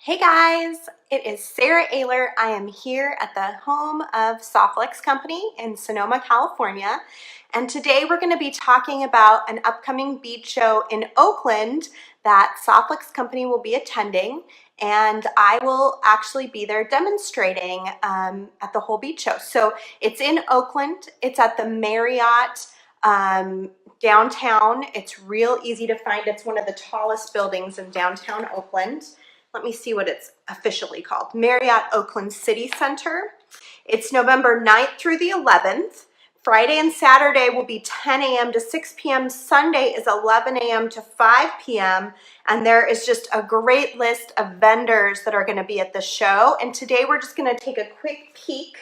Hey guys, it is Sara Oehler. I am here at the home of Soft Flex Company in Sonoma, California. And today we're going to be talking about an upcoming bead show in Oakland that Soft Flex Company will be attending. And I will actually be there demonstrating at the Whole Bead Show. So it's in Oakland. It's at the Marriott downtown. It's real easy to find. It's one of the tallest buildings in downtown Oakland. Let me see what it's officially called. Marriott Oakland City Center. It's November 9th through the 11th. Friday and Saturday will be 10 a.m. to 6 p.m. Sunday is 11 a.m. to 5 p.m. And there is just a great list of vendors that are going to be at the show. And today we're just going to take a quick peek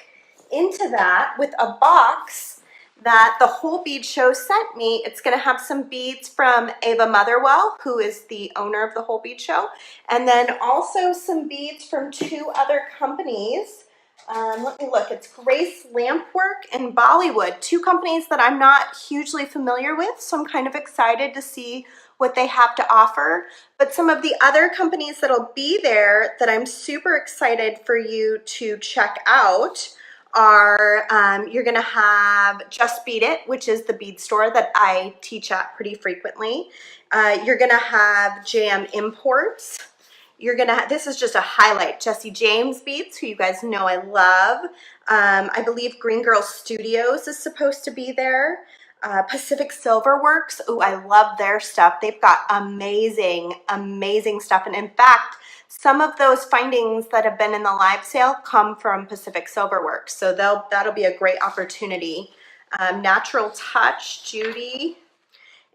into that with a box that the Whole Bead Show sent me. It's going to have some beads from Ava Motherwell, who is the owner of the Whole Bead Show, and then also some beads from two other companies. Let me look. It's Grace Lampwork and Bollywood, two companies that I'm not hugely familiar with, so I'm kind of excited to see what they have to offer. But some of the other companies that'll be there that I'm super excited for you to check out are you're going to have Just Bead It, which is the bead store that I teach at pretty frequently. You're going to have JM Imports. You're going to this is just a highlight, Jesse James Beads, who you guys know I love. I believe Green Girl Studios is supposed to be there. Pacific Silver Works. Oh, I love their stuff. They've got amazing, amazing stuff. And in fact, some of those findings that have been in the live sale come from Pacific Silver Works. So that'll be a great opportunity. Natural Touch, Judy.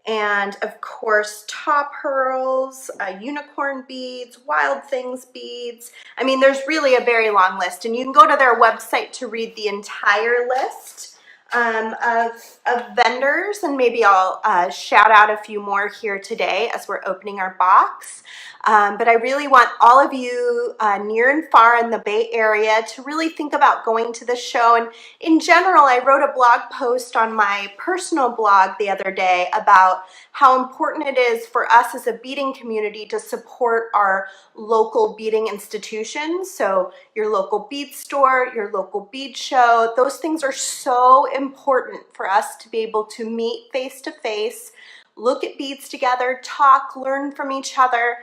And of course, Top Pearls, Unicorn Beads, Wild Things Beads. I mean, there's really a very long list. And you can go to their website to read the entire list of vendors, and maybe I'll shout out a few more here today as we're opening our box. But I really want all of you near and far in the Bay Area to really think about going to the show. And in general, I wrote a blog post on my personal blog the other day about how important it is for us as a beading community to support our local beading institutions. So your local bead store, your local bead show, those things are so important for us to be able to meet face to face, look at beads together, talk, learn from each other.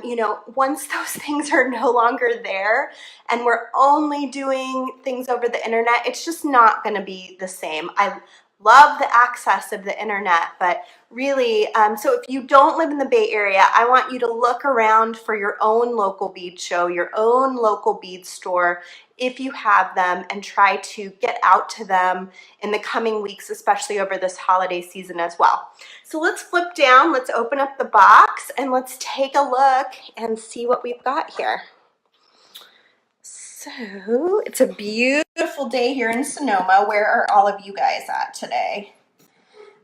You know, once those things are no longer there and we're only doing things over the internet, it's just not going to be the same. I love the access of the internet, but really, so if you don't live in the Bay Area, I want you to look around for your own local bead show, your own local bead store, if you have them, and try to get out to them in the coming weeks, especially over this holiday season as well. So let's flip down, let's open up the box, and let's take a look and see what we've got here. So it's a beautiful day here in Sonoma. Where are all of you guys at today?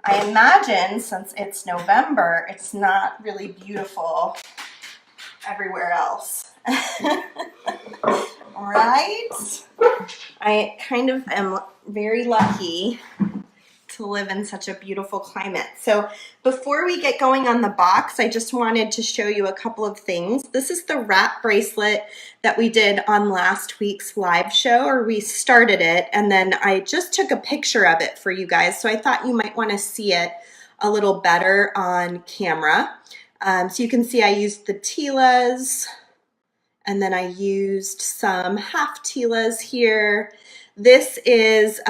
I imagine since it's November, it's not really beautiful everywhere else. Right? I kind of am very lucky to live in such a beautiful climate. So before we get going on the box, I just wanted to show you a couple of things. This is the wrap bracelet that we did on last week's live show, or we started it, and then I just took a picture of it for you guys. So I thought you might want to see it a little better on camera. So you can see I used the Tilas, and then I used some half Tilas here. This is,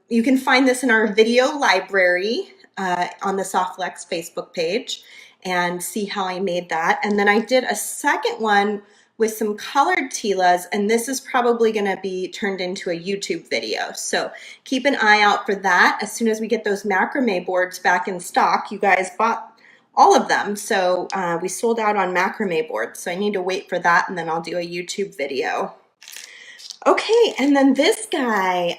you can find this in our video library on the Soft Flex Facebook page and see how I made that. And then I did a second one with some colored Tilas, and this is probably going to be turned into a YouTube video. So keep an eye out for that. As soon as we get those macrame boards back in stock, you guys bought all of them. So we sold out on macrame boards. So I need to wait for that, and then I'll do a YouTube video. Okay, and then this guy,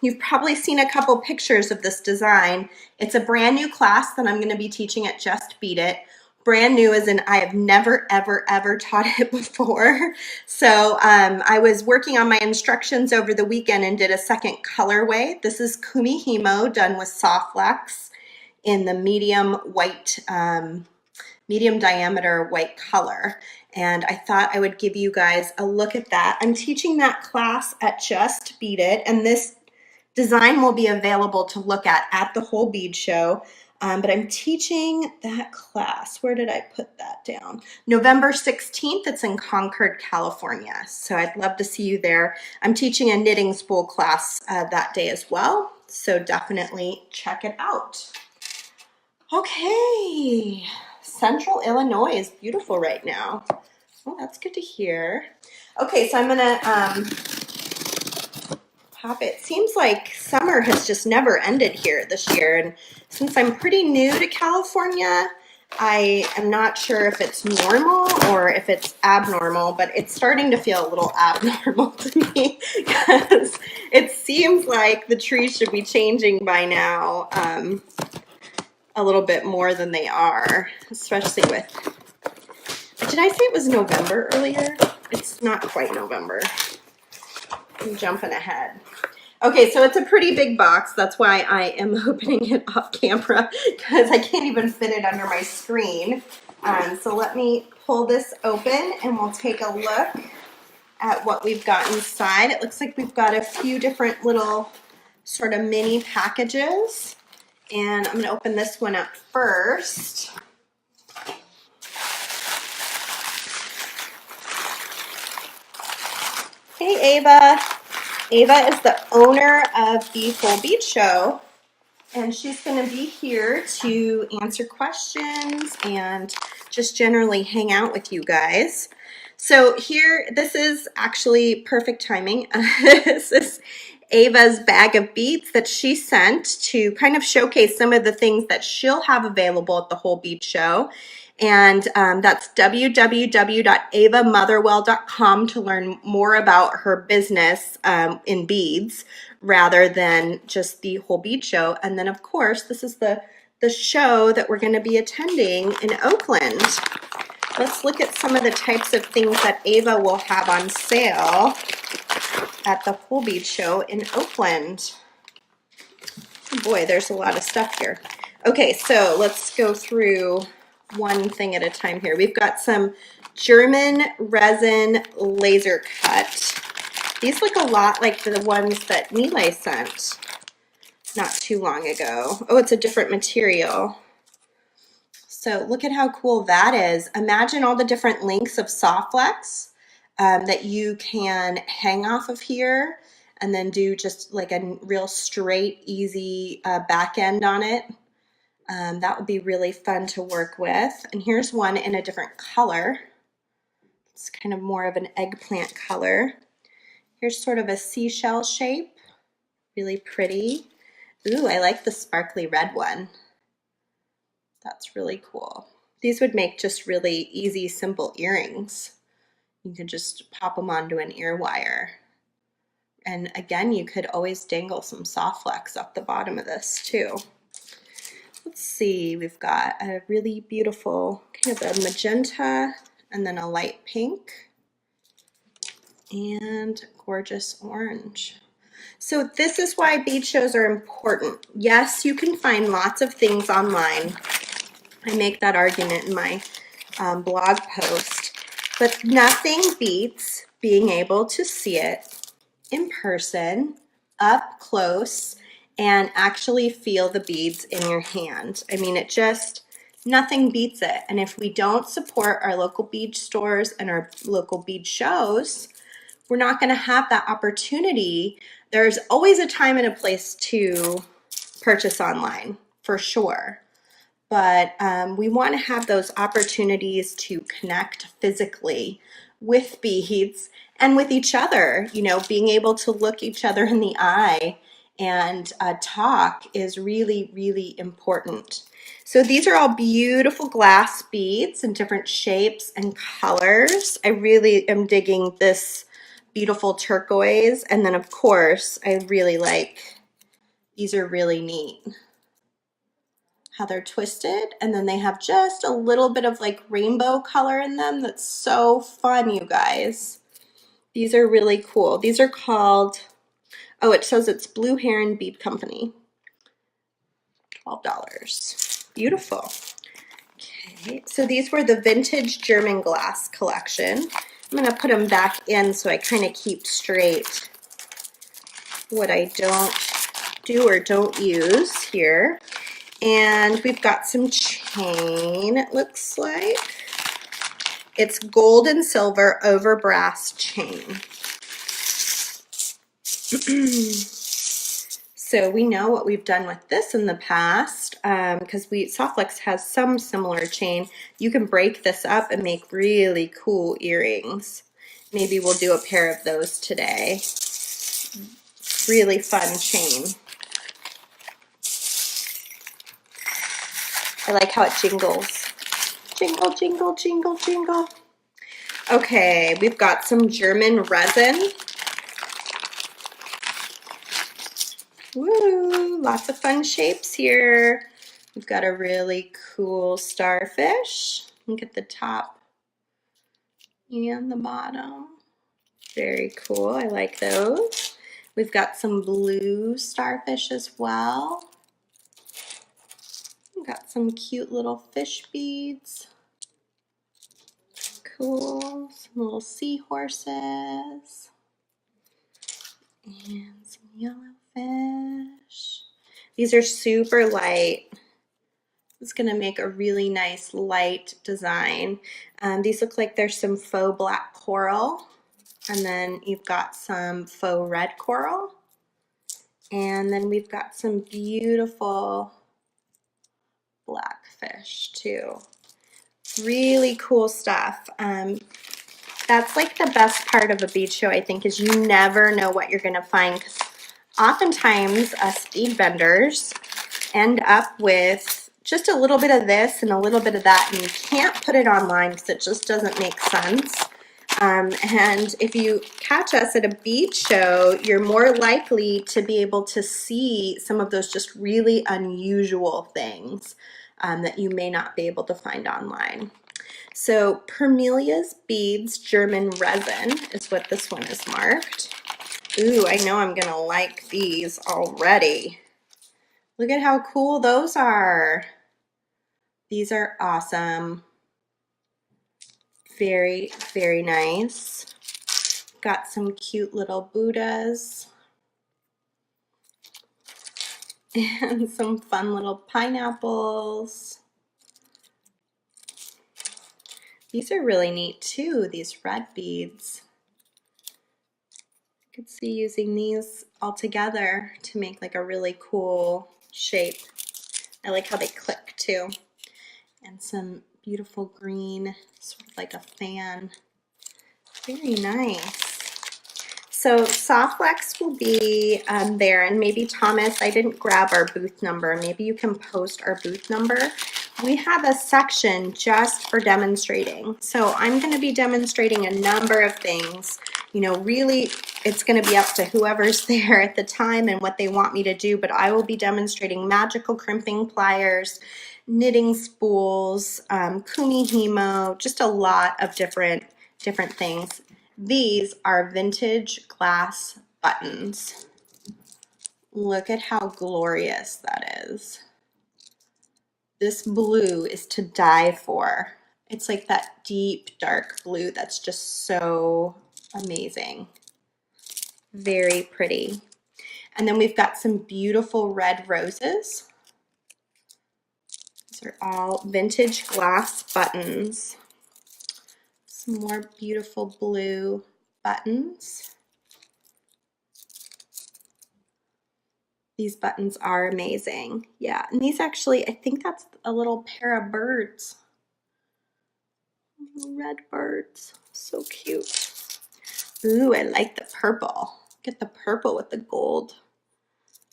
you've probably seen a couple pictures of this design. It's a brand new class that I'm going to be teaching at Just Bead It. Brand new as in I have never, ever, ever taught it before. So I was working on my instructions over the weekend and did a second colorway. This is Kumi Himo done with Soft Flex in the medium white medium diameter white color. And I thought I would give you guys a look at that. I'm teaching that class at Just Beat It, and this design will be available to look at the Whole Bead Show. But I'm teaching that class. Where did I put that down? November 16th. It's in Concord, California. So I'd love to see you there. I'm teaching a knitting spool class that day as well. So definitely check it out. Okay. Central Illinois is beautiful right now. Well, that's good to hear. Okay, so I'm gonna pop it. Seems like summer has just never ended here this year, and since I'm pretty new to California, I am not sure if it's normal or if it's abnormal, but it's starting to feel a little abnormal to me because it seems like the trees should be changing by now a little bit more than they are, especially with, did I say it was November earlier? It's not quite November. I'm jumping ahead. Okay, so it's a pretty big box. That's why I am opening it off camera because I can't even fit it under my screen. So let me pull this open and we'll take a look at what we've got inside. It looks like we've got a few different little sort of mini packages. And I'm going to open this one up first. Hey, Ava. Ava is the owner of the Whole Bead Show, and she's going to be here to answer questions and just generally hang out with you guys. So here, this is actually perfect timing. This is Ava's bag of beads that she sent to kind of showcase some of the things that she'll have available at the Whole Bead Show. And that's www.avamotherwell.com to learn more about her business in beads rather than just the Whole Bead Show. And then, of course, this is the show that we're going to be attending in Oakland. Let's look at some of the types of things that Ava will have on sale at the Whole Bead Show in Oakland. Oh boy, there's a lot of stuff here. Okay, so let's go through one thing at a time here. We've got some German resin laser cut. These look a lot like the ones that Nile sent not too long ago. Oh, it's a different material. So look at how cool that is. Imagine all the different lengths of Soft Flex that you can hang off of here and then do just like a real straight, easy back end on it. That would be really fun to work with. And here's one in a different color. It's kind of more of an eggplant color. Here's sort of a seashell shape. Really pretty. Ooh, I like the sparkly red one. That's really cool. These would make just really easy, simple earrings. You could just pop them onto an ear wire. And again, you could always dangle some Soft Flex up the bottom of this too. Let's see, we've got a really beautiful kind of a magenta and then a light pink and gorgeous orange. So this is why bead shows are important. Yes, you can find lots of things online. I make that argument in my blog post, but nothing beats being able to see it in person, up close, and actually feel the beads in your hand. I mean, nothing beats it. And if we don't support our local bead stores and our local bead shows, we're not going to have that opportunity. There's always a time and a place to purchase online, for sure. But we want to have those opportunities to connect physically with beads and with each other. You know, being able to look each other in the eye and talk is really, really important. So these are all beautiful glass beads in different shapes and colors. I really am digging this beautiful turquoise. And then, of course, I really like, these are really neat. How they're twisted, and then they have just a little bit of like rainbow color in them. That's so fun, you guys. These are really cool. These are called, oh, it says it's Blue Heron Bead Company. $12. Beautiful. Okay, Right, so these were the vintage German glass collection. I'm gonna put them back in so I kind of keep straight what I don't do or don't use here. And we've got some chain, it looks like. It's gold and silver over brass chain. So we know what we've done with this in the past because Soft Flex has some similar chain. You can break this up and make really cool earrings. Maybe we'll do a pair of those today. Really fun chain. I like how it jingles. Jingle, jingle, jingle, jingle. Okay, we've got some German resin. Woo, lots of fun shapes here. We've got a really cool starfish. Look at the top and the bottom. Very cool, I like those. We've got some blue starfish as well. We've got some cute little fish beads. Cool, some little seahorses. And some yellow fish. These are super light. It's gonna make a really nice light design. These look like there's some faux black coral, and then you've got some faux red coral, and then we've got some beautiful black fish too. Really cool stuff. That's like the best part of a bead show, I think, is you never know what you're gonna find, because oftentimes us bead vendors end up with just a little bit of this and a little bit of that, and you can't put it online because it just doesn't make sense. And if you catch us at a bead show, you're more likely to be able to see some of those just really unusual things that you may not be able to find online. So Permelia's Beads German Resin is what this one is marked. Ooh, I know I'm gonna like these already. Look at how cool those are. These are awesome. Very, very nice. Got some cute little Buddhas. And some fun little pineapples. These are really neat too, these red beads. I could see using these all together to make like a really cool shape. I like how they click too. And some beautiful green, sort of like a fan. Very nice. So Soft Flex will be there, and maybe Thomas, I didn't grab our booth number. Maybe you can post our booth number. We have a section just for demonstrating. So I'm going to be demonstrating a number of things. You know, really, it's going to be up to whoever's there at the time and what they want me to do, but I will be demonstrating magical crimping pliers, knitting spools, kumihimo, just a lot of different things. These are vintage glass buttons. Look at how glorious that is. This blue is to die for. It's like that deep, dark blue that's just so amazing. Very pretty. And then we've got some beautiful red roses. These are all vintage glass buttons. Some more beautiful blue buttons. These buttons are amazing. Yeah, and these actually, I think that's a little pair of birds. Little red birds, so cute. Ooh, I like the purple. Get the purple with the gold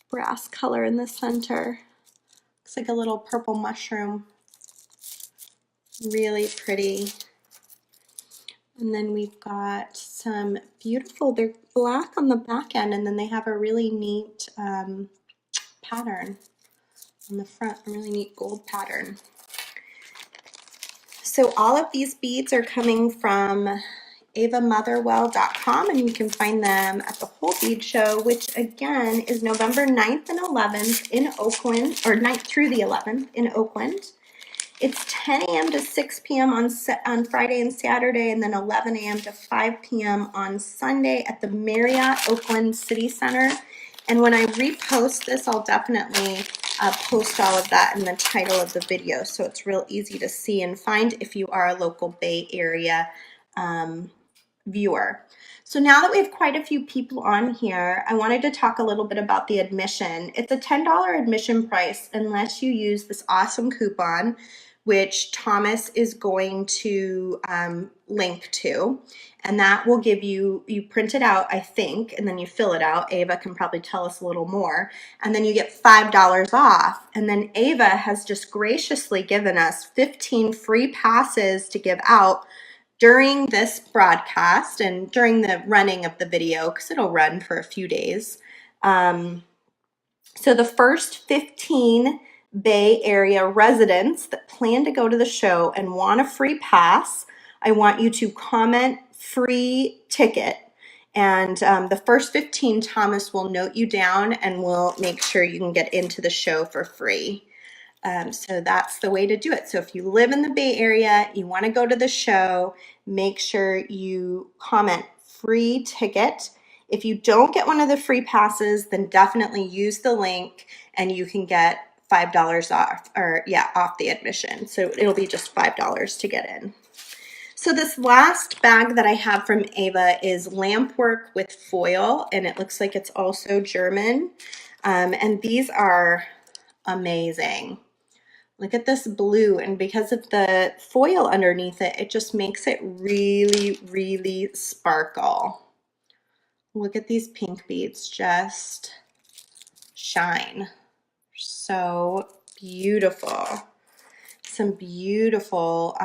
brass color in the center. Looks like a little purple mushroom. Really pretty. And then we've got some beautiful, they're black on the back end, and then they have a really neat pattern on the front, a really neat gold pattern. So all of these beads are coming from avamotherwell.com, and you can find them at the Whole Bead Show, which again is November 9th and 11th in Oakland, or 9th through the 11th in Oakland. It's 10 a.m. to 6 p.m. on Friday and Saturday, and then 11 a.m. to 5 p.m. on Sunday at the Marriott Oakland City Center. And when I repost this, I'll definitely post all of that in the title of the video, so it's real easy to see and find if you are a local Bay Area viewer. So now that we have quite a few people on here, I wanted to talk a little bit about the admission. It's a $10 admission price unless you use this awesome coupon, which Thomas is going to link to, and that will give you, you print it out, I think, and then you fill it out. Ava can probably tell us a little more, and then you get $5 off. And then Ava has just graciously given us 15 free passes to give out during this broadcast and during the running of the video, because it'll run for a few days. So the first 15 Bay Area residents that plan to go to the show and want a free pass, I want you to comment free ticket. And the first 15, Thomas will note you down and we'll make sure you can get into the show for free. So that's the way to do it. So if you live in the Bay Area, you want to go to the show, make sure you comment free ticket. If you don't get one of the free passes, then definitely use the link and you can get $5 off, or yeah, off the admission. So it'll be just $5 to get in. So this last bag that I have from Ava is Lampwork with foil, and it looks like it's also German. And these are amazing. Look at this blue, and because of the foil underneath it, it just makes it really, really sparkle. Look at these pink beads just shine. So beautiful. Some beautiful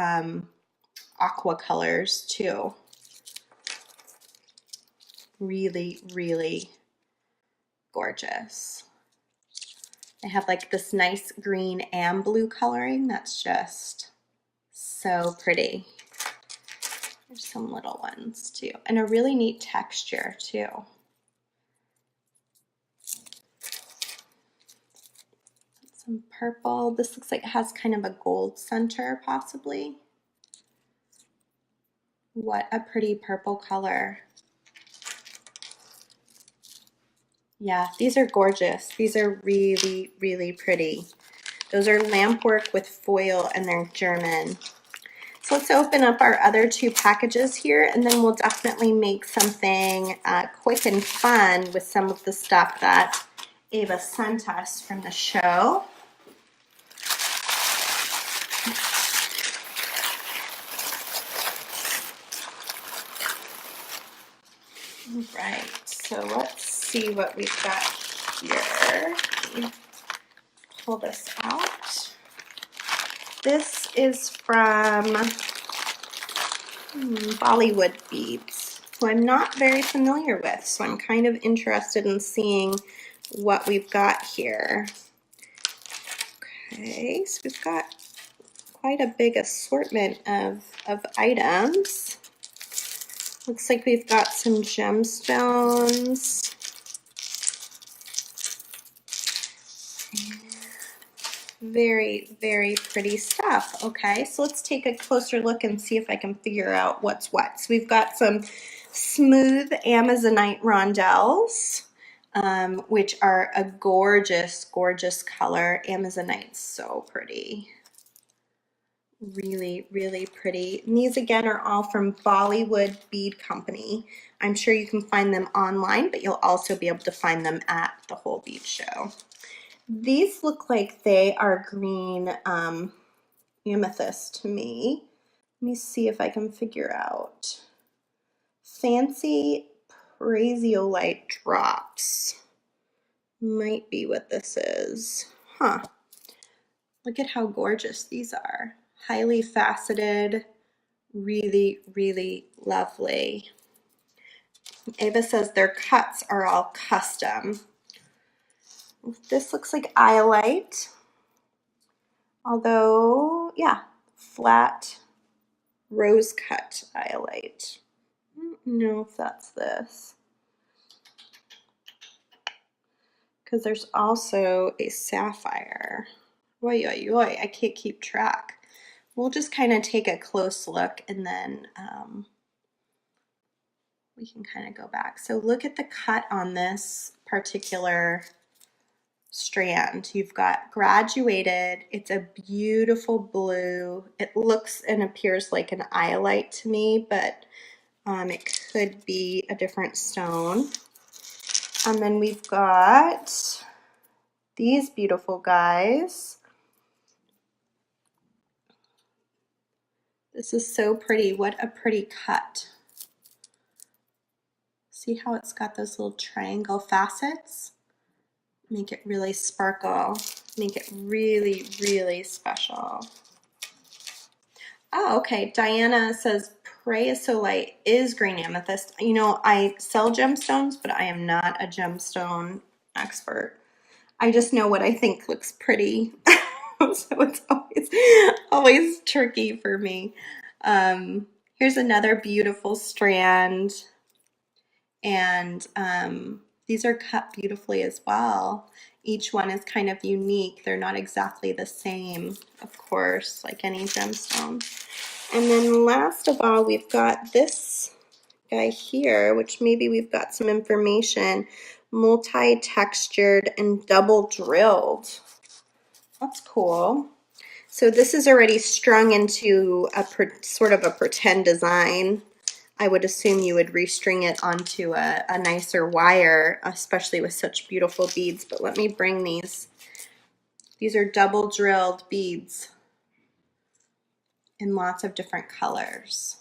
aqua colors too. Really, really gorgeous. I have like this nice green and blue coloring that's just so pretty. There's some little ones too, and a really neat texture too. Some purple. This looks like it has kind of a gold center possibly. What a pretty purple color. Yeah, these are gorgeous. These are really, really pretty. Those are Lampwork with foil, and they're German. So let's open up our other two packages here, and then we'll definitely make something quick and fun with some of the stuff that Ava sent us from the show. All right, so let's see what we've got here. Pull this out. This is from Bollywood beads, who I'm not very familiar with, so I'm kind of interested in seeing what we've got here. Okay, so we've got quite a big assortment of items. Looks like we've got some gemstones. Very, very pretty stuff. Okay, so let's take a closer look and see if I can figure out what's what. So we've got some smooth Amazonite rondelles, which are a gorgeous, gorgeous color. Amazonite's so pretty. Really, really pretty. And these again are all from Bollywood Bead Company. I'm sure you can find them online, but you'll also be able to find them at the Whole Bead Show. These look like they are green amethyst to me. Let me see if I can figure out. Fancy Bracelet drops might be what this is. Huh. Look at how gorgeous these are. Highly faceted, really, really lovely. Ava says their cuts are all custom. This looks like iolite, although, yeah, flat rose cut iolite. I don't know if that's this, because there's also a sapphire. Oy, oy, oy, I can't keep track. we'll just kind of take a close look, and then we can kind of go back. So look at the cut on this particular strand. You've got graduated. It's a beautiful blue. It looks and appears like an iolite to me, but it could be a different stone. And then we've got these beautiful guys. This is so pretty. What a pretty cut. See how it's got those little triangle facets? Make it really sparkle. Make it really, really special. Oh, okay. Diana says Praesolite is green amethyst. You know, I sell gemstones, but I am not a gemstone expert. I just know what I think looks pretty. So it's always tricky for me. Here's another beautiful strand. And these are cut beautifully as well. Each one is kind of unique. They're not exactly the same, of course, like any gemstone. And then last of all, we've got this guy here, which maybe we've got some information. Multi-textured and double drilled. That's cool. So this is already strung into a sort of a pretend design. I would assume you would restring it onto a nicer wire, especially with such beautiful beads. But let me bring these. These are double drilled beads in lots of different colors.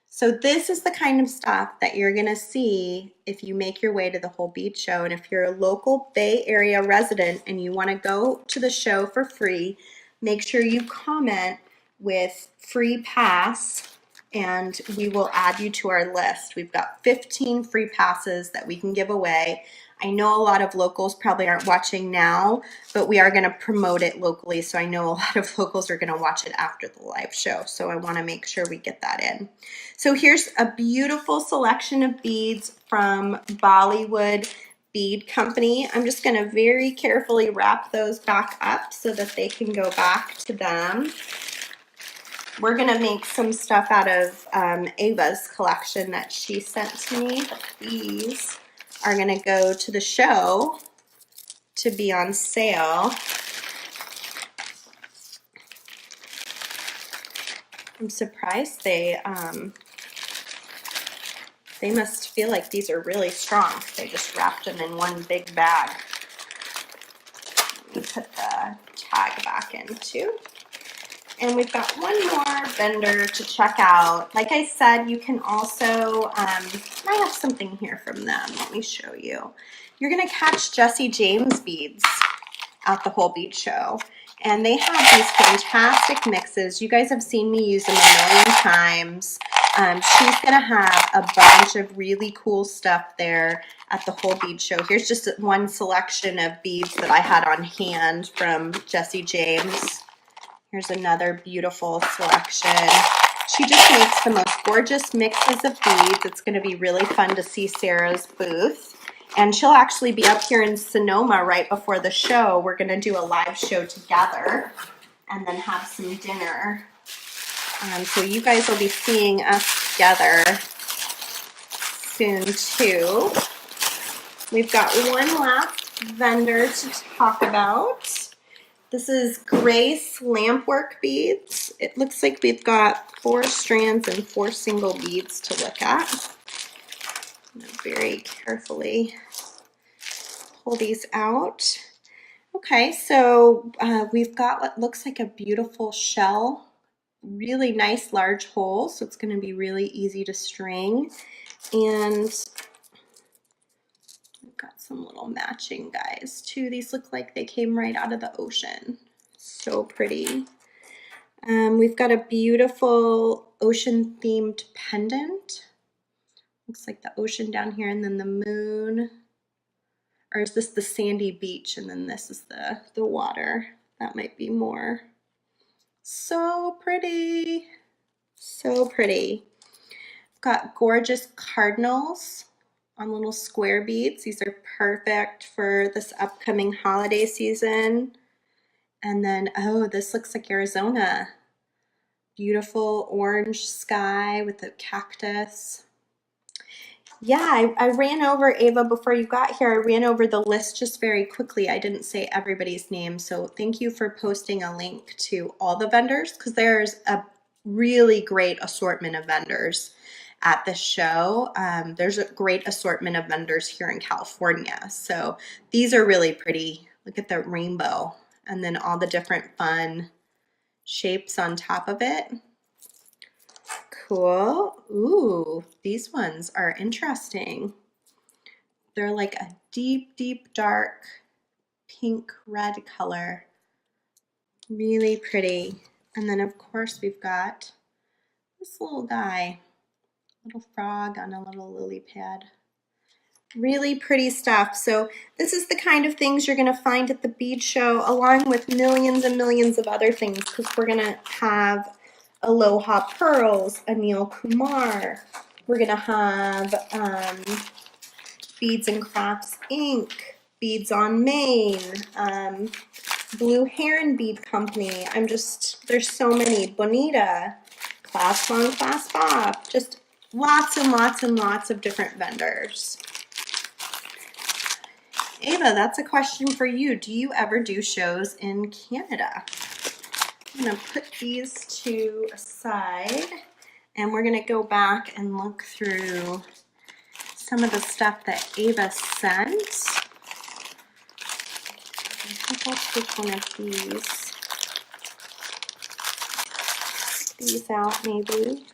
So this is the kind of stuff that you're gonna see if you make your way to the Whole Bead Show. And if you're a local Bay Area resident and you wanna go to the show for free, make sure you comment with free pass and we will add you to our list. We've got 15 free passes that we can give away. I know a lot of locals probably aren't watching now, but we are going to promote it locally. So I know a lot of locals are going to watch it after the live show. So I want to make sure we get that in. So here's a beautiful selection of beads from Bollywood Bead Company. I'm just going to very carefully wrap those back up so that they can go back to them. We're going to make some stuff out of Ava's collection that she sent to me. But these are going to go to the show to be on sale. I'm surprised they must feel like these are really strong. They just wrapped them in one big bag. Let me put the tag back in too. And we've got one more vendor to check out. Like I said, you can also, I have something here from them. Let me show you. You're gonna catch Jesse James beads at the Whole Bead Show. And they have these fantastic mixes. You guys have seen me use them a million times. She's gonna have a bunch of really cool stuff there at the Whole Bead Show. Here's just one selection of beads that I had on hand from Jesse James. Here's another beautiful selection. She just makes the most gorgeous mixes of beads. It's going to be really fun to see Sarah's booth. And she'll actually be up here in Sonoma right before the show. We're going to do a live show together and then have some dinner. So you guys will be seeing us together soon too. We've got one last vendor to talk about. This is Grace Lampwork beads. It looks like we've got 4 strands and 4 single beads to look at. I'm going to very carefully pull these out. Okay, so we've got what looks like a beautiful shell, really nice large hole, so it's going to be really easy to string. And got some little matching guys too. These look like they came right out of the ocean. So pretty. We've got a beautiful ocean themed pendant. Looks like the ocean down here and then the moon. Or is this the sandy beach and then this is the water? That might be more. So pretty. So pretty. I've got gorgeous cardinals on little square beads. These are perfect for this upcoming holiday season. And then, oh, this looks like Arizona. beautiful orange sky with a cactus. Yeah, I ran over, Ava, before you got here, I ran over the list just very quickly. I didn't say everybody's name, so thank you for posting a link to all the vendors, because there's a really great assortment of vendors at the show. There's a great assortment of vendors here in California, so these are really pretty. Look at the rainbow, and then all the different fun shapes on top of it. Cool. Ooh, these ones are interesting. They're like a deep, deep, dark pink red color. Really pretty. And then of course we've got this little guy, little frog on a little lily pad. Really pretty stuff. So this is the kind of things you're going to find at the bead show, along with millions and millions of other things, because we're going to have Aloha Pearls, Anil Kumar. We're going to have Beads and Crafts Inc., Beads on Main, Blue Heron Bead Company. There's so many. Bonita, Class On, Class Off. Just lots and lots and lots of different vendors. Ava, that's a question for you. Do you ever do shows in Canada? I'm going to put these two aside, and we're going to go back and look through some of the stuff that Ava sent. I think I'll take one of these out maybe,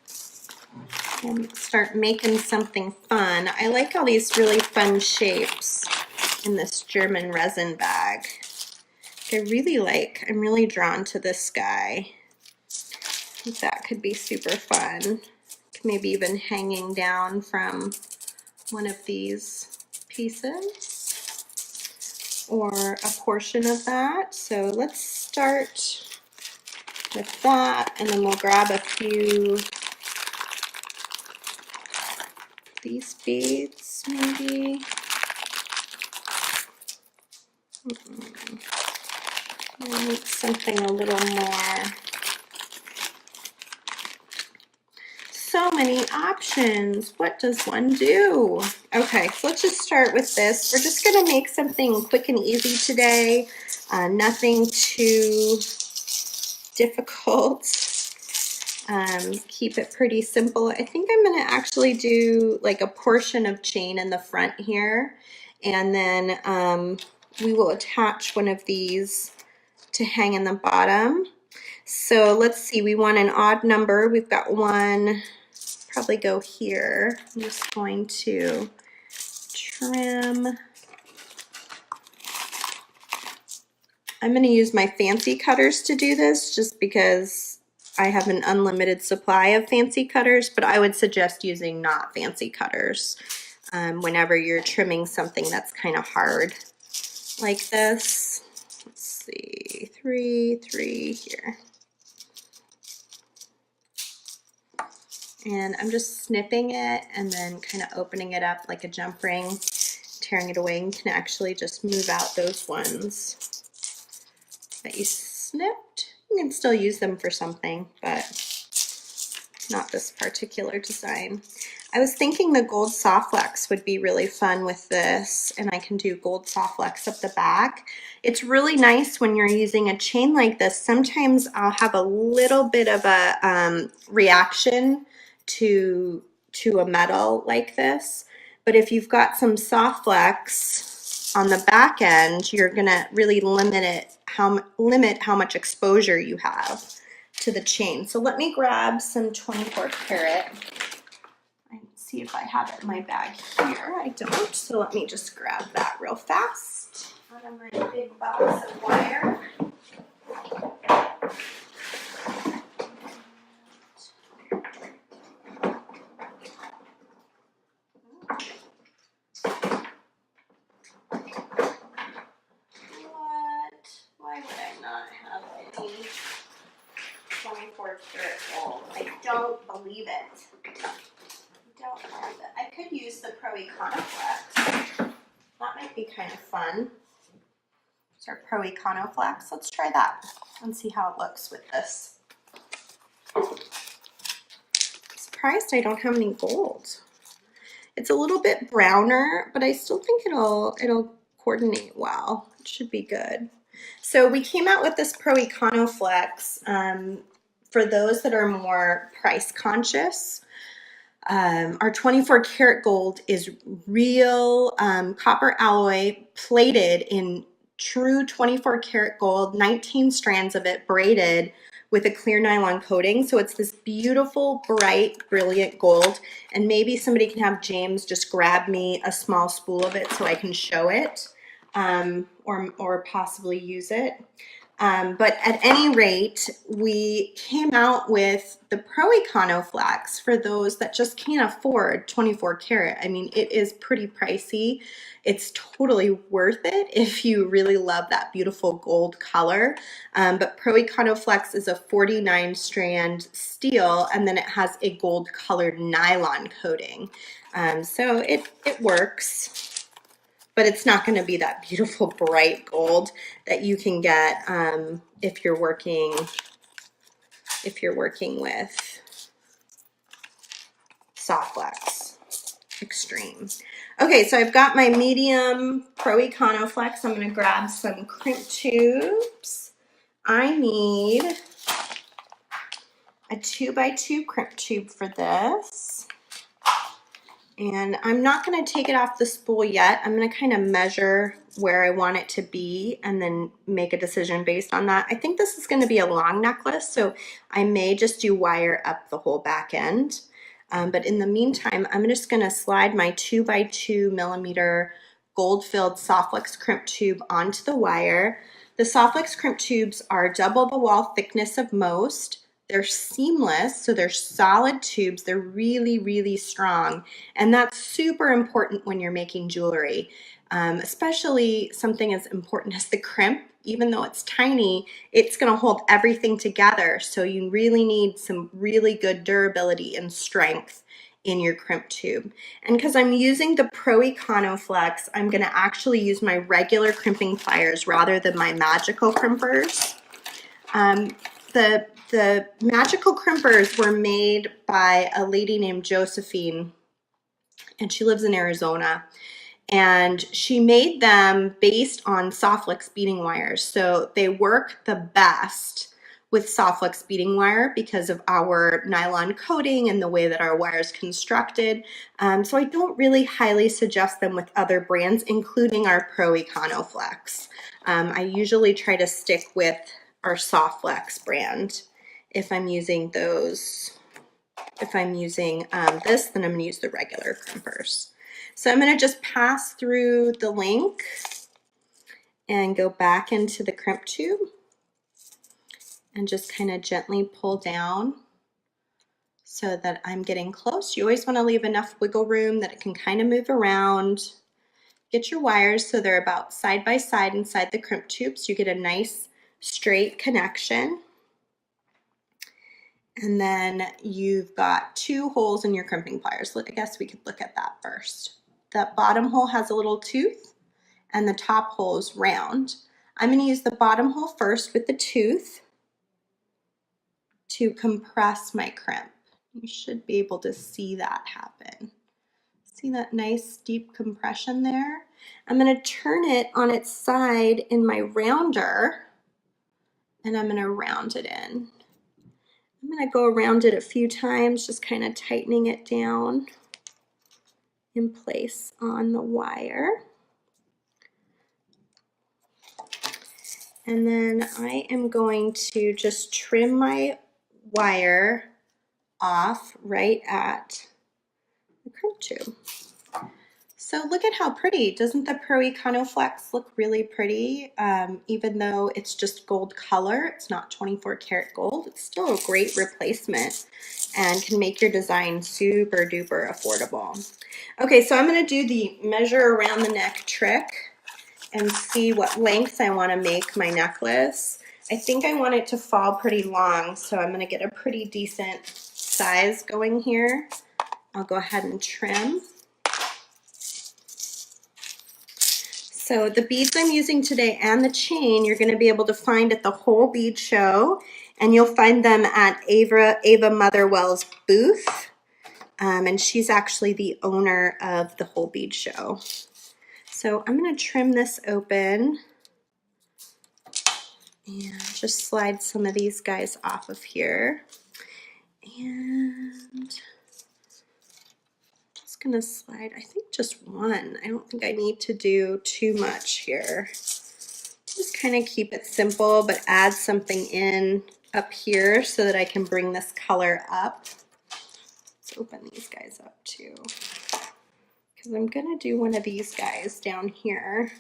and start making something fun. I like all these really fun shapes in this German resin bag. I'm really drawn to this guy. I think that could be super fun. Maybe even hanging down from one of these pieces or a portion of that. So let's start with that, and then we'll grab a few of these beads maybe. I need something a little more. So many options. What does one do? Okay, so let's just start with this. We're just going to make something quick and easy today. Nothing too difficult. Keep it pretty simple. I think I'm going to actually do like a portion of chain in the front here, and then we will attach one of these to hang in the bottom. So let's see, we want an odd number. We've got one, probably go here. I'm just going to trim. I'm going to use my fancy cutters to do this, just because I have an unlimited supply of fancy cutters, but I would suggest using not fancy cutters whenever you're trimming something that's kind of hard like this. Let's see, three here. And I'm just snipping it and then kind of opening it up like a jump ring, tearing it away, and can actually just move out those ones that you snipped. You can still use them for something, but not this particular design. I was thinking the gold Soft Flex would be really fun with this, and I can do gold Soft Flex up the back. It's really nice when you're using a chain like this. Sometimes I'll have a little bit of a reaction to a metal like this, but if you've got some Soft Flex on the back end, you're gonna really limit how much exposure you have to the chain. So let me grab some 24 karat. See if I have it in my bag here. I don't, so let me just grab that real fast out of my big box of wire. Why would I not have any 24 karat gold? I don't believe it. I could use the Pro Econoflex. That might be kind of fun. It's our Pro Econoflex. Let's try that and see how it looks with this. Surprised I don't have any gold. It's a little bit browner, but I still think it'll coordinate well. It should be good. So we came out with this Pro Econo Flex for those that are more price conscious. Our 24 karat gold is real copper alloy plated in true 24 karat gold, 19 strands of it braided with a clear nylon coating. So it's this beautiful, bright, brilliant gold. And maybe somebody can have James just grab me a small spool of it so I can show it or possibly use it. But at any rate, we came out with the Pro Econo Flex for those that just can't afford 24 karat. I mean, it is pretty pricey. It's totally worth it if you really love that beautiful gold color. But Pro Econo Flex is a 49 strand steel, and then it has a gold colored nylon coating. So it works. But it's not going to be that beautiful bright gold that you can get if you're working with Soft Flex Extreme. Okay, so I've got my medium Pro Econo Flex. I'm going to grab some crimp tubes. I need a 2x2 crimp tube for this. And I'm not going to take it off the spool yet. I'm going to kind of measure where I want it to be and then make a decision based on that. I think this is going to be a long necklace, so I may just do wire up the whole back end. But in the meantime, I'm just going to slide my 2x2 millimeter gold-filled Soft Flex crimp tube onto the wire. The Soft Flex crimp tubes are double the wall thickness of most. They're seamless, so they're solid tubes. They're really, really strong. And that's super important when you're making jewelry, especially something as important as the crimp. Even though it's tiny, it's going to hold everything together. So you really need some really good durability and strength in your crimp tube. And because I'm using the Pro Econo Flex, I'm going to actually use my regular crimping pliers rather than my magical crimpers. The magical crimpers were made by a lady named Josephine, and she lives in Arizona. And she made them based on Soft Flex beading wires. So they work the best with Soft Flex beading wire because of our nylon coating and the way that our wire is constructed. So I don't really highly suggest them with other brands, including our Pro Econo Flex. I usually try to stick with our Soft Flex brand. If I'm using those, if I'm using this, then I'm going to use the regular crimpers. So I'm going to just pass through the link and go back into the crimp tube and just kind of gently pull down so that I'm getting close. You always want to leave enough wiggle room that it can kind of move around. Get your wires so they're about side by side inside the crimp tube so you get a nice straight connection. And then you've got 2 holes in your crimping pliers. I guess we could look at that first. The bottom hole has a little tooth and the top hole is round. I'm going to use the bottom hole first with the tooth to compress my crimp. You should be able to see that happen. See that nice deep compression there? I'm going to turn it on its side in my rounder and I'm going to round it in. I'm going to go around it a few times, just kind of tightening it down in place on the wire. And then I am going to just trim my wire off right at the crimp tube. So look at how pretty. Doesn't the Pro Econo Flex look really pretty? Even though it's just gold color, it's not 24 karat gold, it's still a great replacement and can make your design super duper affordable. Okay, so I'm going to do the measure around the neck trick and see what length I want to make my necklace. I think I want it to fall pretty long, so I'm going to get a pretty decent size going here. I'll go ahead and trim. So the beads I'm using today and the chain you're going to be able to find at the Whole Bead Show And you'll find them at Ava Motherwell's booth. And she's actually the owner of the Whole Bead Show. So I'm going to trim this open and just slide some of these guys off of here. And just going to slide, I think just one. I don't think I need to do too much here. Just kind of keep it simple, but add something in up here so that I can bring this color up. Let's open these guys up too, because I'm gonna do one of these guys down here.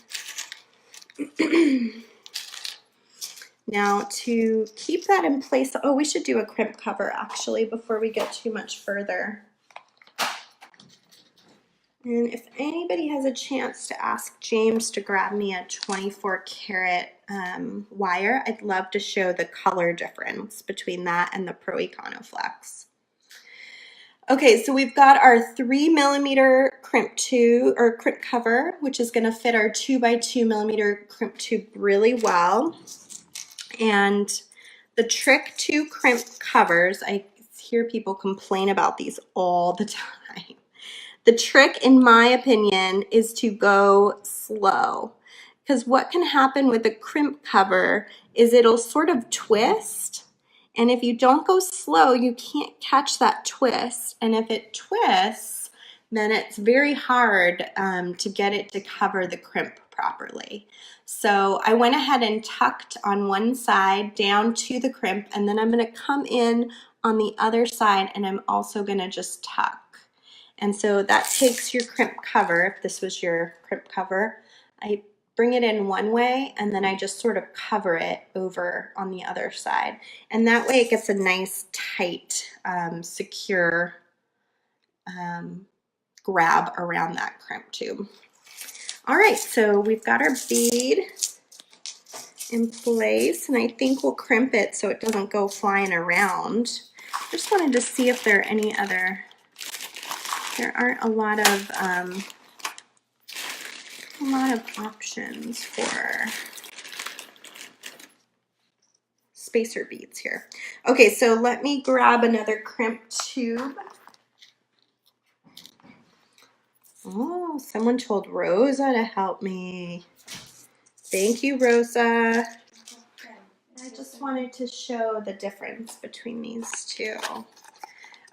Now to keep that in place, oh, we should do a crimp cover actually before we get too much further. And if anybody has a chance to ask James to grab me a 24 karat wire, I'd love to show the color difference between that and the Pro Econo Flex. Okay, so we've got our 3mm crimp tube or crimp cover, which is going to fit our 2x2mm crimp tube really well. And the trick to crimp covers, I hear people complain about these all the time. The trick, in my opinion, is to go slow. Because what can happen with a crimp cover is it'll sort of twist. And if you don't go slow, you can't catch that twist. And if it twists, then it's very hard to get it to cover the crimp properly. So I went ahead and tucked on one side down to the crimp, and then I'm going to come in on the other side, and I'm also going to just tuck. And so that takes your crimp cover, if this was your crimp cover, I bring it in one way and then I just sort of cover it over on the other side. And that way it gets a nice, tight, secure grab around that crimp tube. All right, so we've got our bead in place, and I think we'll crimp it so it doesn't go flying around. Just wanted to see if there are any other... There aren't a lot of options for spacer beads here. Okay, so let me grab another crimp tube. Oh, someone told Rosa to help me. Thank you, Rosa. I just wanted to show the difference between these two.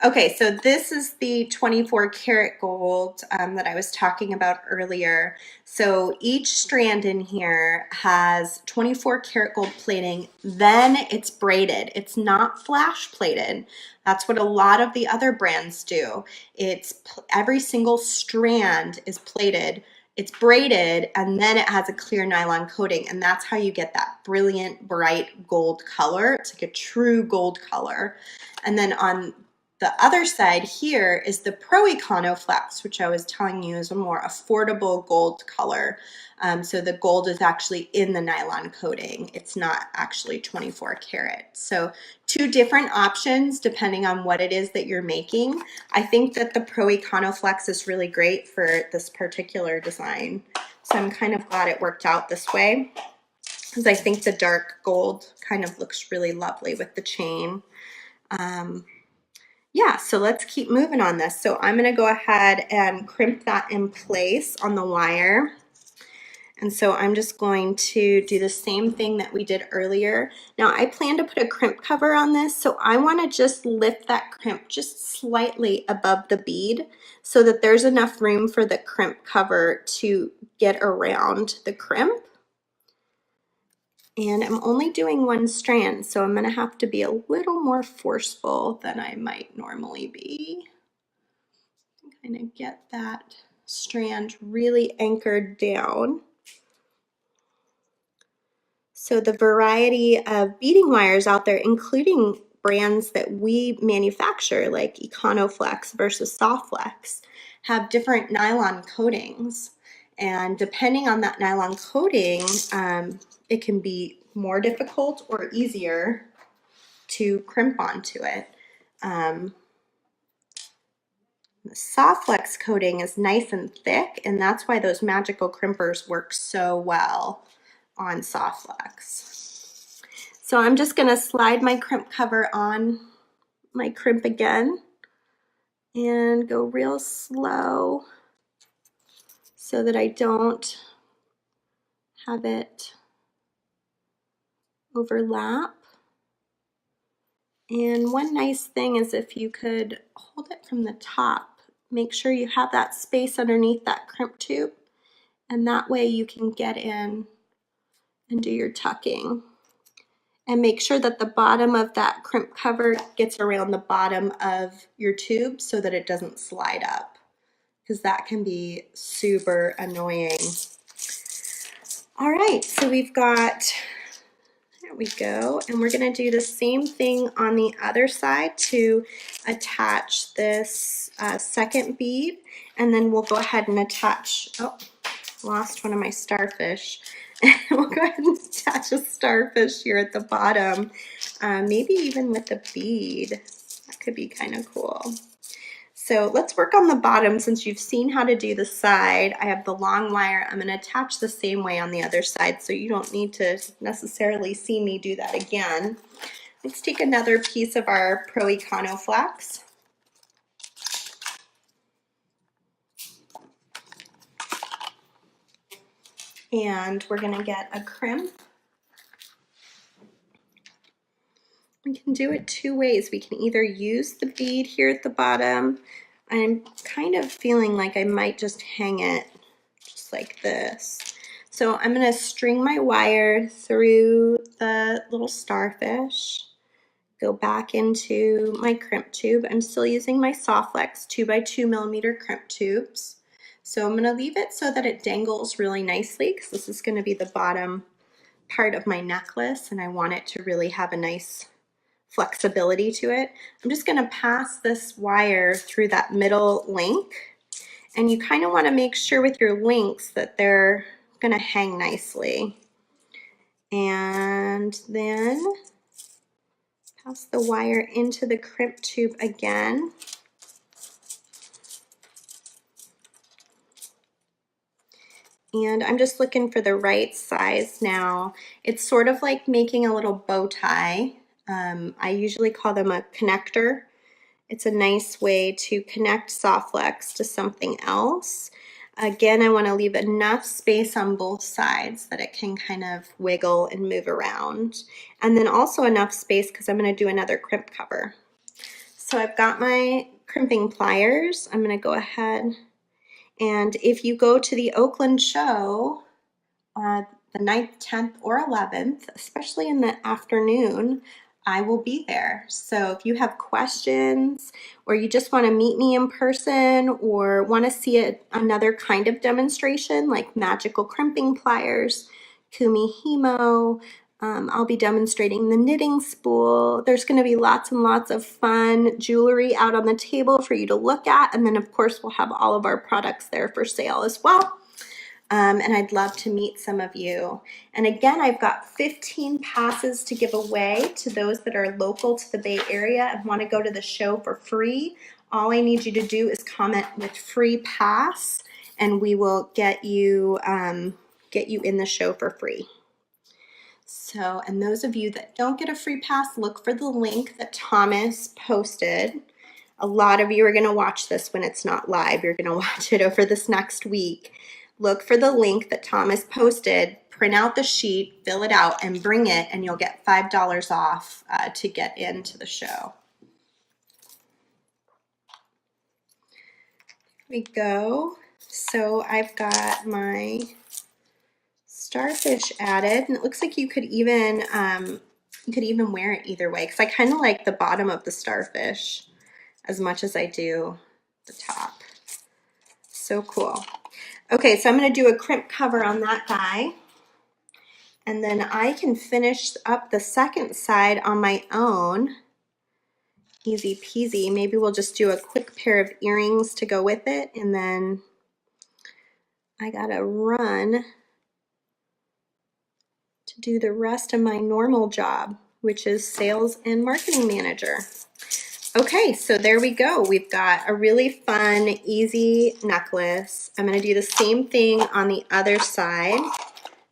Okay, so this is the 24 karat gold that I was talking about earlier. So each strand in here has 24 karat gold plating, then it's braided. It's not flash plated. That's what a lot of the other brands do. It's every single strand is plated, it's braided, and then it has a clear nylon coating, and that's how you get that brilliant, bright gold color. It's like a true gold color. And then on the other side here is the Pro Econo Flex, which I was telling you is a more affordable gold color. So the gold is actually in the nylon coating. It's not actually 24 karat. So two different options depending on what it is that you're making. I think that the Pro Econo Flex is really great for this particular design. So I'm kind of glad it worked out this way, because I think the dark gold kind of looks really lovely with the chain. Yeah, so let's keep moving on this. So I'm going to go ahead and crimp that in place on the wire. And so I'm just going to do the same thing that we did earlier. Now I plan to put a crimp cover on this, so I want to just lift that crimp just slightly above the bead so that there's enough room for the crimp cover to get around the crimp. And I'm only doing one strand, so I'm going to have to be a little more forceful than I might normally be. Kind of get that strand really anchored down. So the variety of beading wires out there, including brands that we manufacture like EconoFlex versus Soft Flex, have different nylon coatings. And depending on that nylon coating, it can be more difficult or easier to crimp onto it. The Soft Flex coating is nice and thick, and that's why those magical crimpers work so well on Soft Flex. So I'm just gonna slide my crimp cover on my crimp again and go real slow so that I don't have it overlap. And one nice thing is if you could hold it from the top, make sure you have that space underneath that crimp tube, and that way you can get in and do your tucking. And make sure that the bottom of that crimp cover gets around the bottom of your tube so that it doesn't slide up, because that can be super annoying. All right, so we've got, there we go, and we're gonna do the same thing on the other side to attach this second bead, and then we'll go ahead and attach, oh, lost one of my starfish. We'll go ahead and attach a starfish here at the bottom, maybe even with a bead. That could be kind of cool. So let's work on the bottom. Since you've seen how to do the side, I have the long wire. I'm going to attach the same way on the other side, so you don't need to necessarily see me do that again. Let's take another piece of our Pro Econo Flex. And we're going to get a crimp. We can do it two ways. We can either use the bead here at the bottom. I'm kind of feeling like I might just hang it just like this. So I'm going to string my wire through the little starfish, go back into my crimp tube. I'm still using my Soft Flex 2x2 millimeter crimp tubes. So I'm going to leave it so that it dangles really nicely, because this is going to be the bottom part of my necklace and I want it to really have a nice flexibility to it. I'm just going to pass this wire through that middle link, and you kind of want to make sure with your links that they're going to hang nicely. And then pass the wire into the crimp tube again. And I'm just looking for the right size now. It's sort of like making a little bow tie. I usually call them a connector. It's a nice way to connect Soft Flex to something else. Again, I want to leave enough space on both sides that it can kind of wiggle and move around. And then also enough space because I'm going to do another crimp cover. So I've got my crimping pliers. I'm going to go ahead, and if you go to the Oakland show, the 9th, 10th, or 11th, especially in the afternoon, I will be there. So if you have questions, or you just want to meet me in person, or want to see another kind of demonstration like magical crimping pliers, Kumi Himo, I'll be demonstrating the knitting spool. There's going to be lots and lots of fun jewelry out on the table for you to look at, and then of course we'll have all of our products there for sale as well. And I'd love to meet some of you. And again, I've got 15 passes to give away to those that are local to the Bay Area and want to go to the show for free. All I need you to do is comment with free pass, and we will get you in the show for free. So, and those of you that don't get a free pass, look for the link that Thomas posted. A lot of you are going to watch this when it's not live. You're going to watch it over this next week. Look for the link that Thomas posted, print out the sheet, fill it out, and bring it, and you'll get $5 off to get into the show. Here we go. So I've got my starfish added, and it looks like you could even wear it either way, because I kind of like the bottom of the starfish as much as I do the top. So cool. Okay, so I'm going to do a crimp cover on that guy, and then I can finish up the second side on my own. Easy peasy. Maybe we'll just do a quick pair of earrings to go with it, and then I gotta run to do the rest of my normal job, which is sales and marketing manager. Okay, so there we go. We've got a really fun, easy necklace. I'm going to do the same thing on the other side.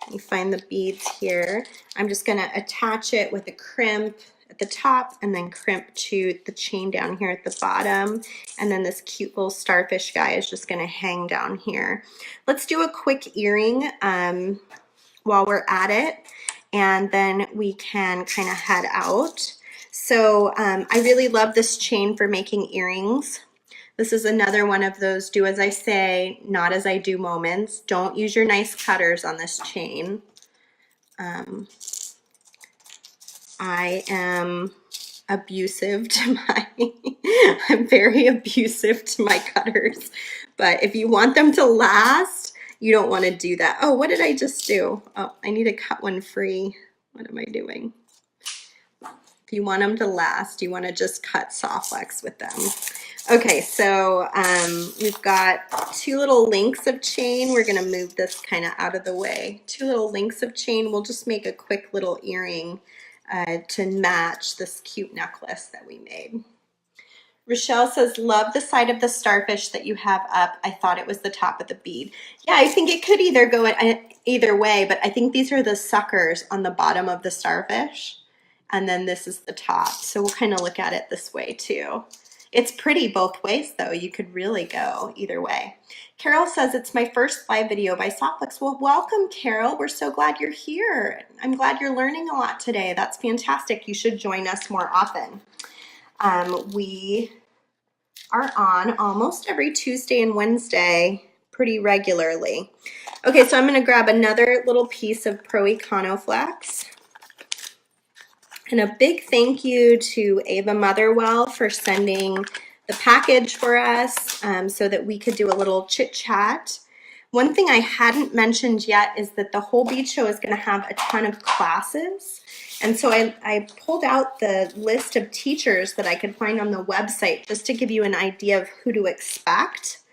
Let me find the beads here. I'm just gonna attach it with a crimp at the top and then crimp to the chain down here at the bottom. And then this cute little starfish guy is just gonna hang down here. Let's do a quick earring while we're at it, and then we can kind of head out. So I really love this chain for making earrings. This is another one of those do as I say, not as I do moments. Don't use your nice cutters on this chain. I am abusive to I'm very abusive to my cutters. But if you want them to last, you don't want to do that. Oh, what did I just do? Oh, I need to cut one free. What am I doing? If you want them to last, you want to just cut Soft Flex with them. Okay, so we've got two little links of chain. We're going to move this kind of out of the way. Two little links of chain. We'll just make a quick little earring to match this cute necklace that we made. Rochelle says, love the side of the starfish that you have up. I thought it was the top of the bead. Yeah, I think it could either go either way, but I think these are the suckers on the bottom of the starfish. And then this is the top. So we'll kind of look at it this way too. It's pretty both ways though. You could really go either way. Carol says, it's my first live video by Soft Flex. Well, welcome, Carol. We're so glad you're here. I'm glad you're learning a lot today. That's fantastic. You should join us more often. We are on almost every Tuesday and Wednesday pretty regularly. Okay, so I'm going to grab another little piece of Pro Econo Flex. And a big thank you to Ava Motherwell for sending the package for us so that we could do a little chit chat. One thing I hadn't mentioned yet is that the Whole Bead Show is going to have a ton of classes. And so I pulled out the list of teachers that I could find on the website just to give you an idea of who to expect.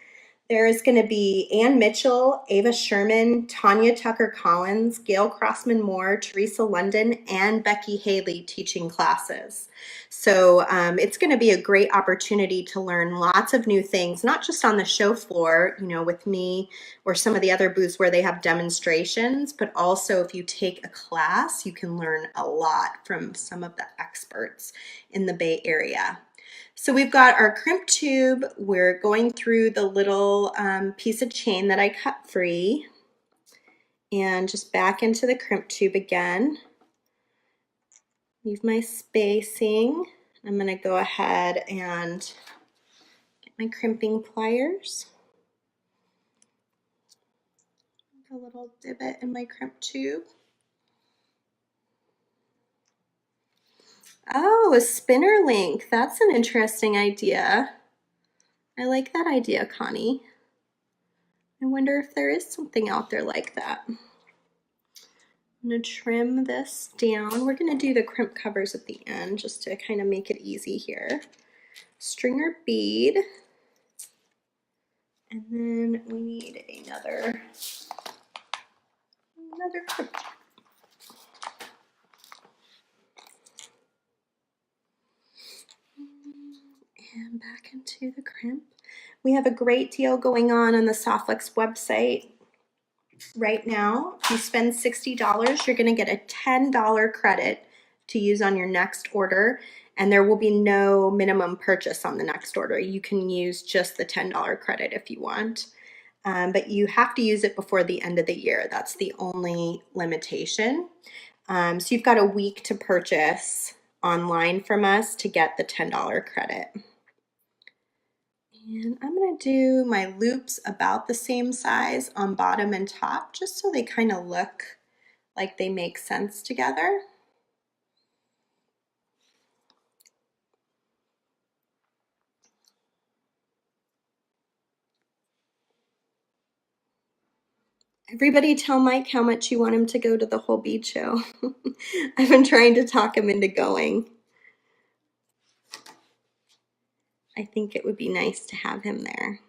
There is going to be Ann Mitchell, Ava Sherman, Tanya Tucker-Collins, Gail Crossman-Moore, Teresa London, and Becky Haley teaching classes. So it's going to be a great opportunity to learn lots of new things, not just on the show floor, you know, with me or some of the other booths where they have demonstrations, but also if you take a class, you can learn a lot from some of the experts in the Bay Area. So we've got our crimp tube. We're going through the little piece of chain that I cut free and just back into the crimp tube again. Leave my spacing. I'm going to go ahead and get my crimping pliers. A little divot in my crimp tube. Oh, a spinner link. That's an interesting idea. I like that idea, Connie. I wonder if there is something out there like that. I'm going to trim this down. We're going to do the crimp covers at the end just to kind of make it easy here. Stringer bead. And then we need another crimp. And back into the crimp. We have a great deal going on the Soft Flex website right now. If you spend $60, you're going to get a $10 credit to use on your next order, and there will be no minimum purchase on the next order. You can use just the $10 credit if you want, but you have to use it before the end of the year. That's the only limitation. So you've got a week to purchase online from us to get the $10 credit. And I'm going to do my loops about the same size on bottom and top, just so they kind of look like they make sense together. Everybody tell Mike how much you want him to go to the Whole Bead Show. I've been trying to talk him into going. I think it would be nice to have him there.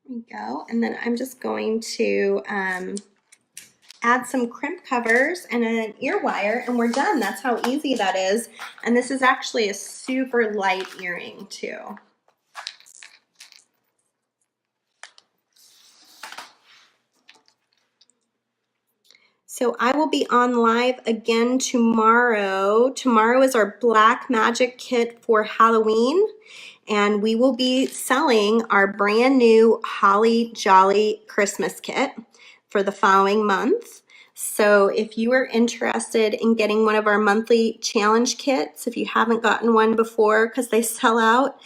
There we go. And then I'm just going to add some crimp covers and an ear wire, and we're done. That's how easy that is. And this is actually a super light earring too. So I will be on live again tomorrow. Tomorrow is our Black Magic kit for Halloween, and we will be selling our brand new Holly Jolly Christmas kit for the following month. So if you are interested in getting one of our monthly challenge kits, if you haven't gotten one before because they sell out,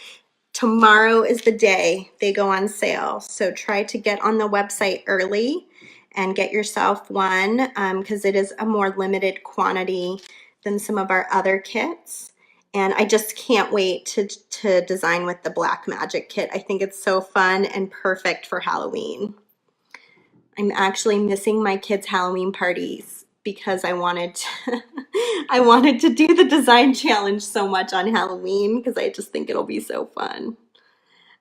tomorrow is the day they go on sale. So try to get on the website early and get yourself one because it is a more limited quantity than some of our other kits. And I just can't wait to design with the Black Magic kit. I think it's so fun and perfect for Halloween. I'm actually missing my kids' Halloween parties because I wanted to do the design challenge so much on Halloween because I just think it'll be so fun.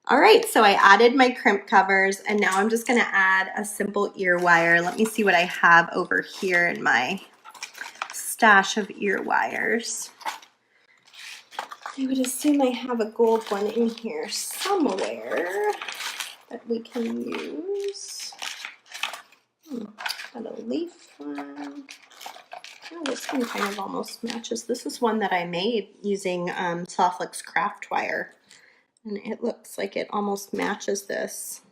All right, so I added my crimp covers, and now I'm just gonna add a simple ear wire. Let me see what I have over here in my stash of ear wires. I would assume I have a gold one in here somewhere that we can use. Got a leaf one. Oh, this one kind of almost matches. This is one that I made using Soft Flex craft wire, and it looks like it almost matches this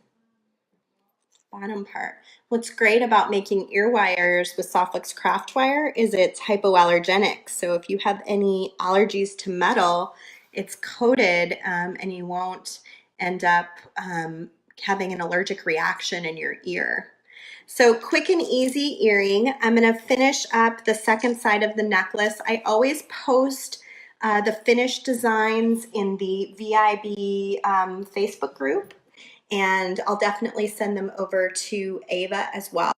bottom part. What's great about making ear wires with Soft Flex craft wire is it's hypoallergenic. So if you have any allergies to metal, it's coated and you won't end up having an allergic reaction in your ear. So quick and easy earring. I'm going to finish up the second side of the necklace. I always post the finished designs in the VIB Facebook group, and I'll definitely send them over to Ava as well.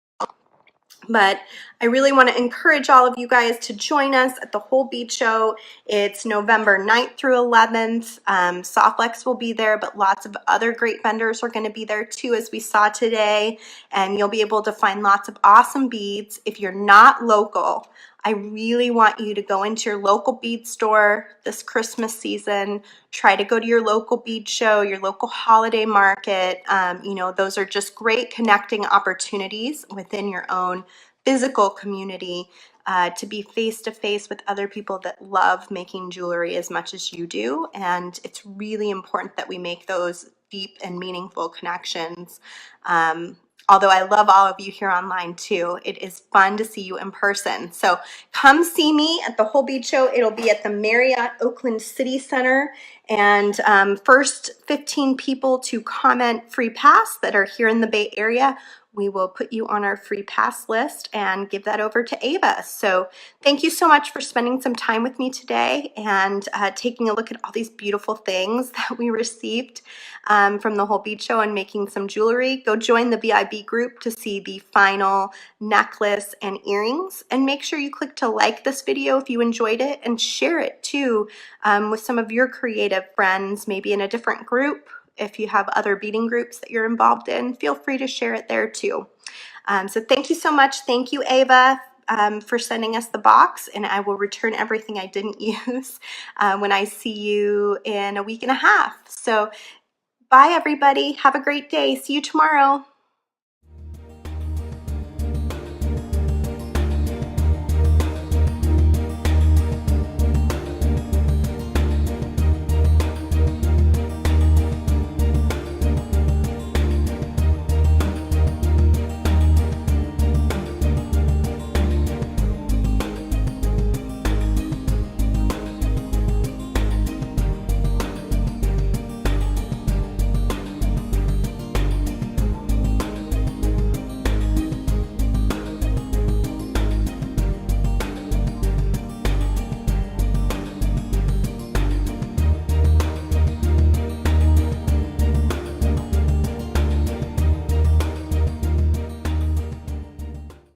But I really want to encourage all of you guys to join us at the Whole Bead Show. It's November 9th through 11th. Soft Flex will be there, but lots of other great vendors are going to be there too, as we saw today. And you'll be able to find lots of awesome beads. If you're not local, I really want you to go into your local bead store this Christmas season. Try to go to your local bead show, your local holiday market. You know, those are just great connecting opportunities within your own physical community to be face-to-face with other people that love making jewelry as much as you do. And it's really important that we make those deep and meaningful connections. Although I love all of you here online too. It is fun to see you in person. So come see me at the Whole Bead Show. It'll be at the Marriott Oakland City Center. And first 15 people to comment free pass that are here in the Bay Area, we will put you on our free pass list and give that over to Ava. So thank you so much for spending some time with me today and taking a look at all these beautiful things that we received from the Whole Bead Show and making some jewelry. Go join the VIB group to see the final necklace and earrings, and make sure you click to like this video if you enjoyed it, and share it too with some of your creative friends, maybe in a different group. If you have other beading groups that you're involved in, feel free to share it there too. So thank you so much. Thank you, Ava, for sending us the box, and I will return everything I didn't use when I see you in a week and a half. So bye, everybody. Have a great day. See you tomorrow.